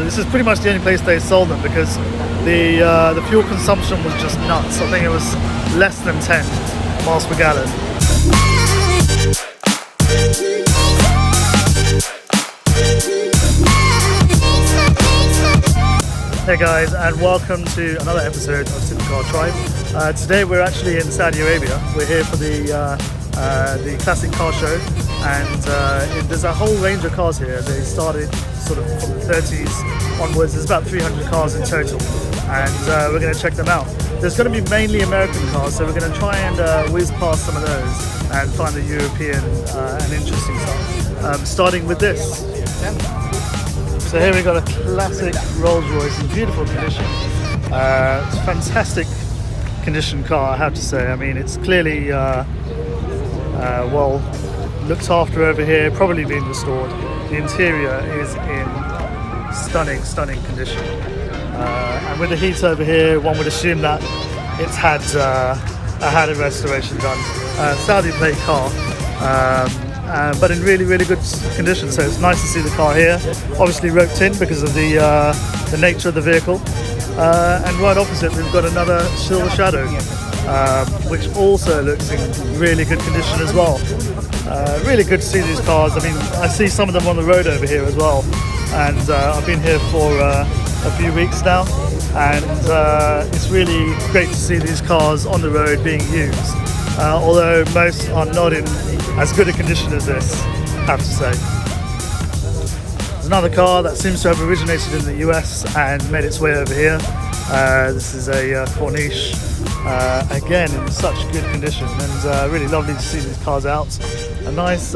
This is pretty much the only place they sold them because the fuel consumption was just nuts. I think it was less than 10 miles per gallon. Hey guys, and welcome to another episode of SupercarTribe. Today we're actually in Saudi Arabia. We're here for the Classic Car Show, and there's a whole range of cars here. They started sort of from the 30s onwards. There's about 300 cars in total, and we're going to check them out. There's going to be mainly American cars, so we're going to try and whiz past some of those and find the European and interesting stuff. Starting with this. So here we've got a classic Rolls Royce in beautiful condition. It's a fantastic condition car, I have to say. I mean, it's clearly well looked after over here, probably been restored. The interior is in stunning condition. And with the heat over here, one would assume that it's had a restoration done. Saudi plate car. But in really good condition, so it's nice to see the car here. Obviously roped in because of the nature of the vehicle, and right opposite we've got another Silver Shadow, which also looks in really good condition as well. Really good to see these cars. I mean, I see some of them on the road over here as well, and I've been here for a few weeks now, and it's really great to see these cars on the road being used, although most are not in as good a condition as this, I have to say. There's another car that seems to have originated in the US and made its way over here. This is a Corniche, again in such good condition, and really lovely to see these cars out. A nice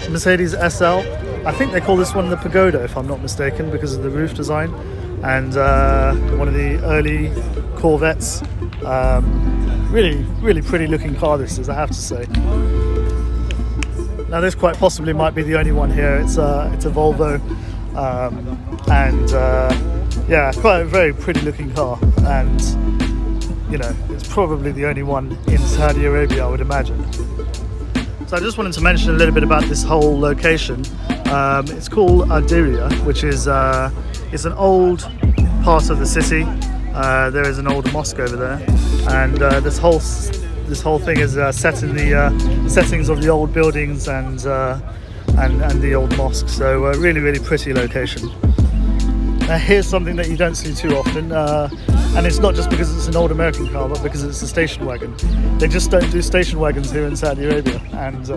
Mercedes SL. I think they call this one the Pagoda, if I'm not mistaken, because of the roof design, and one of the early Corvettes. Really pretty looking car this is, I have to say. Now this quite possibly might be the only one here. It's a Volvo, and yeah, quite a very pretty looking car, and you know, it's probably the only one in Saudi Arabia, I would imagine. So I just wanted to mention a little bit about this whole location. It's called Addiriyah, which is it's an old part of the city. There is an old mosque over there, and this whole thing is set in the settings of the old buildings and the old mosque. So really pretty location. Now here's something that you don't see too often, and it's not just because it's an old American car, but because it's a station wagon. They just don't do station wagons here in Saudi Arabia, and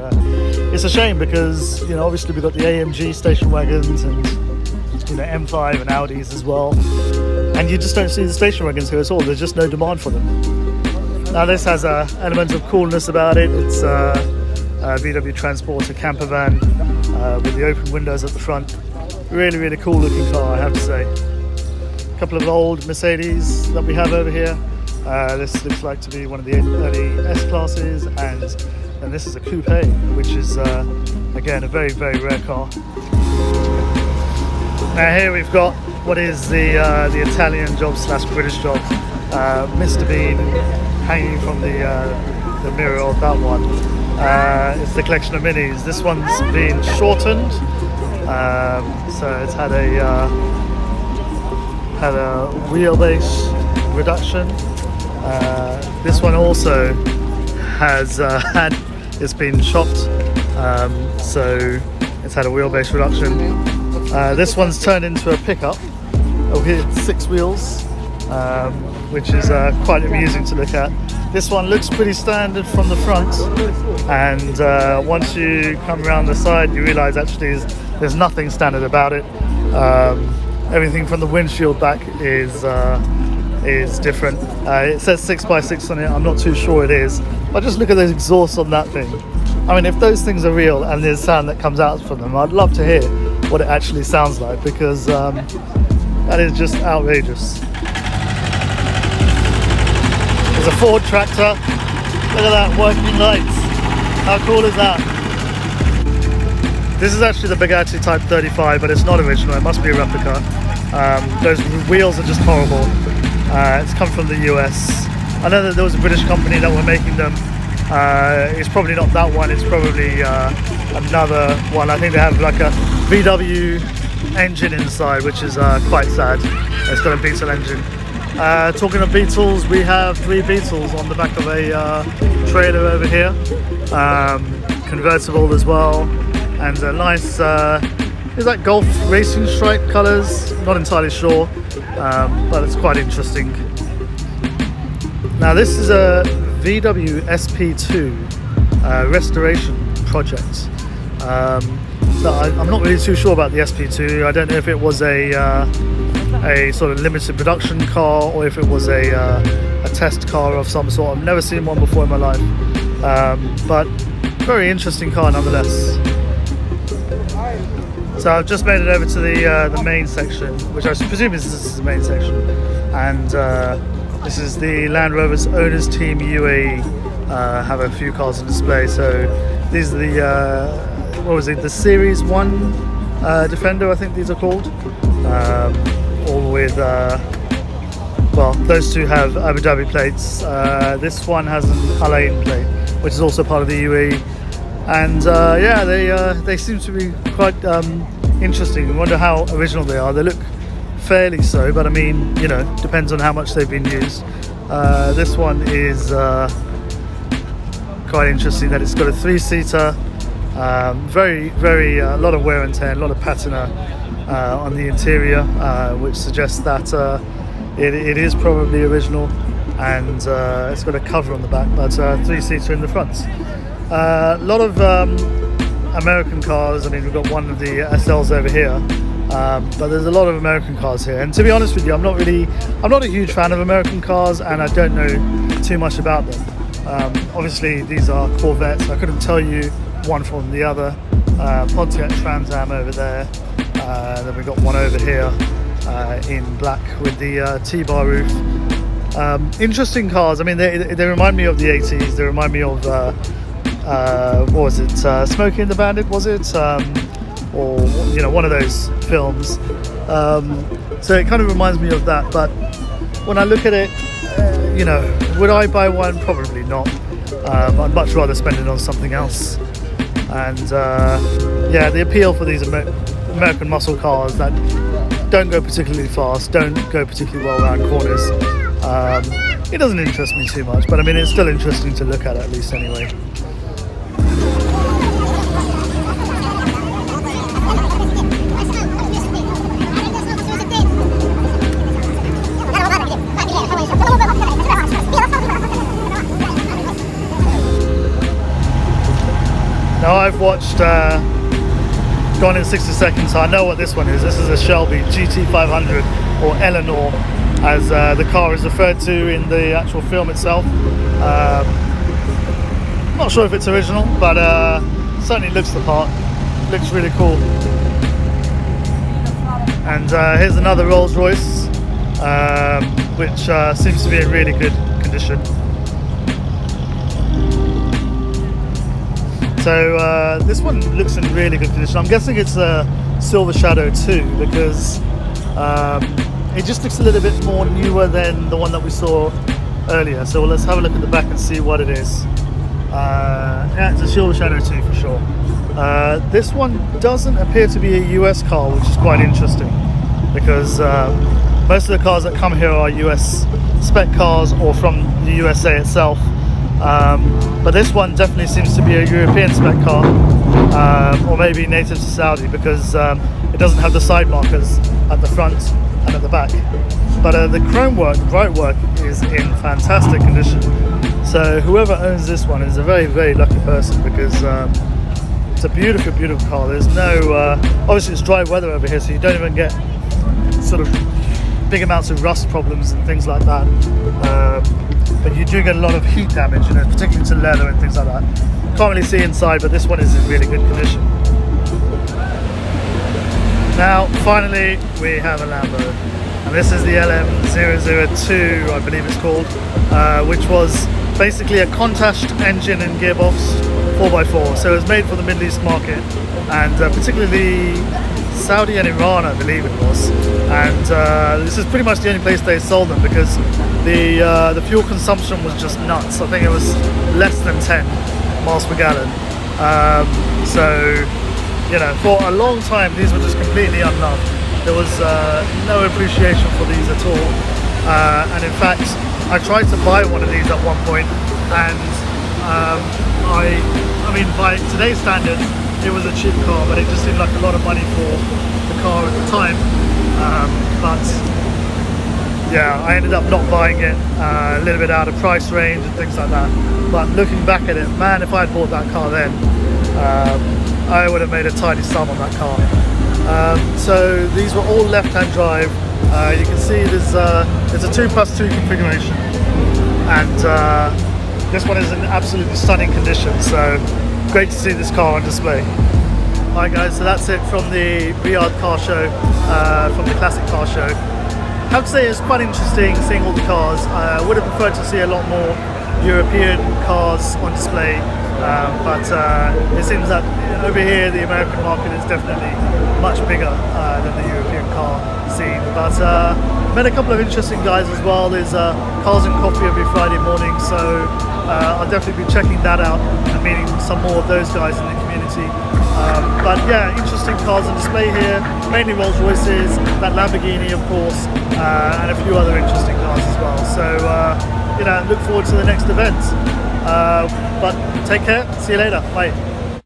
it's a shame because, you know, obviously we've got the AMG station wagons and, you know, M5 and Audis as well, and you just don't see the station wagons here at all. There's just no demand for them. Now this has an element of coolness about it. It's a VW Transporter camper van with the open windows at the front. Really cool looking car, I have to say. A couple of old Mercedes that we have over here. This looks like to be one of the early S-classes, and this is a coupe, which is again a very rare car. Now here we've got what is the Italian job / British job, Mr. Bean hanging from the mirror of that one. It's the collection of minis. This one's been shortened, so it's had a wheelbase reduction. This one also has it's been chopped, so it's had a wheelbase reduction. This one's turned into a pickup with 6 wheels, which is quite amusing to look at. This one looks pretty standard from the front, and once you come around the side you realise actually there's nothing standard about it. Everything from the windshield back is different. It says 6x6 on it. I'm not too sure it is, but just look at those exhausts on that thing. I mean, if those things are real and there's sound that comes out from them, I'd love to hear what it actually sounds like, because that is just outrageous. There's a Ford tractor. Look at that, working lights. How cool is that? This is actually the Bugatti Type 35, but it's not original. It must be a replica. Those wheels are just horrible. It's come from the US. I know that there was a British company that were making them. It's probably not that one. It's probably another one. I think they have like a VW engine inside, which is quite sad. It's got a Beetle engine. Talking of Beetles, we have 3 Beetles on the back of a trailer over here, convertible as well, and a nice, is that Golf racing stripe colours? Not entirely sure, but it's quite interesting. Now this is a VW SP2 restoration project. So I'm not really too sure about the SP2. I don't know if it was a sort of limited production car or if it was a test car of some sort. I've never seen one before in my life, but very interesting car nonetheless. So I've just made it over to the main section, which I presume is the main section, and this is the Land Rover's Owners Team UAE. Have a few cars on display. So these are the what was it? The Series 1 Defender, I think these are called. All with well, those two have Abu Dhabi plates. This one has an Al Ain plate, which is also part of the UAE. And yeah, they seem to be quite interesting. I wonder how original they are. They look fairly so, but I mean, you know, depends on how much they've been used. This one is quite interesting that it's got a 3-seater. Very a lot of wear and tear, a lot of patina on the interior, which suggests that it is probably original, and it's got a cover on the back, but 3-seater in the front. A lot of American cars. I mean, we've got one of the SLs over here, but there's a lot of American cars here, and to be honest with you, I'm not a huge fan of American cars, and I don't know too much about them. Obviously these are Corvettes. I couldn't tell you one from the other. Pontiac Trans Am over there, then we've got one over here in black with the T-bar roof. Interesting cars. I mean, they remind me of the 80s. They remind me of what was it, Smokey and the Bandit, was it, or you know, one of those films. So it kind of reminds me of that, but when I look at it, you know, would I buy one? Probably not. I'd much rather spend it on something else. And yeah, the appeal for these American muscle cars that don't go particularly fast, don't go particularly well around corners, it doesn't interest me too much, but I mean, it's still interesting to look at least anyway. Now I've watched Gone in 60 Seconds, so I know what this one is. This is a Shelby GT500, or Eleanor, as the car is referred to in the actual film itself. Not sure if it's original, but certainly looks the part. Looks really cool. And here's another Rolls Royce, which seems to be in really good condition. So this one looks in really good condition. I'm guessing it's a Silver Shadow 2, because it just looks a little bit more newer than the one that we saw earlier. So let's have a look at the back and see what it is. Yeah, it's a Silver Shadow 2 for sure. This one doesn't appear to be a US car, which is quite interesting, because most of the cars that come here are US spec cars or from the USA itself. But this one definitely seems to be a European spec car, or maybe native to Saudi, because it doesn't have the side markers at the front and at the back. But the chrome work, the bright work, is in fantastic condition. So whoever owns this one is a very, very lucky person, because it's a beautiful, beautiful car. There's no, obviously it's dry weather over here, so you don't even get sort of big amounts of rust problems and things like that. But you do get a lot of heat damage, you know, particularly to leather and things like that. Can't really see inside, but this one is in really good condition. Now, finally, we have a Lambo, and this is the LM002, I believe it's called, which was basically a Countach engine and gearbox 4x4. So it was made for the Middle East market, and particularly Saudi and Iran, I believe it was. And this is pretty much the only place they sold them, because the fuel consumption was just nuts. I think it was less than 10 miles per gallon. So you know, for a long time these were just completely unloved. There was no appreciation for these at all, and in fact I tried to buy one of these at one point, and I mean by today's standards it was a cheap car, but it just seemed like a lot of money for the car at the time. But yeah, I ended up not buying it, a little bit out of price range and things like that. But looking back at it, man, if I had bought that car then, I would have made a tidy sum on that car. So these were all left-hand drive. You can see there's a 2+2 configuration, and this one is in absolutely stunning condition. So great to see this car on display. Alright guys, so that's it from the Riyadh car show, from the Classic Car Show. I have to say it's quite interesting seeing all the cars. I would have preferred to see a lot more European cars on display, but it seems that over here the American market is definitely much bigger than the European car scene. But met a couple of interesting guys as well. There's Cars and Coffee every Friday morning, so I'll definitely be checking that out and meeting some more of those guys in the community. But yeah, interesting cars on display here, mainly Rolls Royces, that Lamborghini of course, and a few other interesting cars as well. So you know, look forward to the next event. But take care, see you later, bye.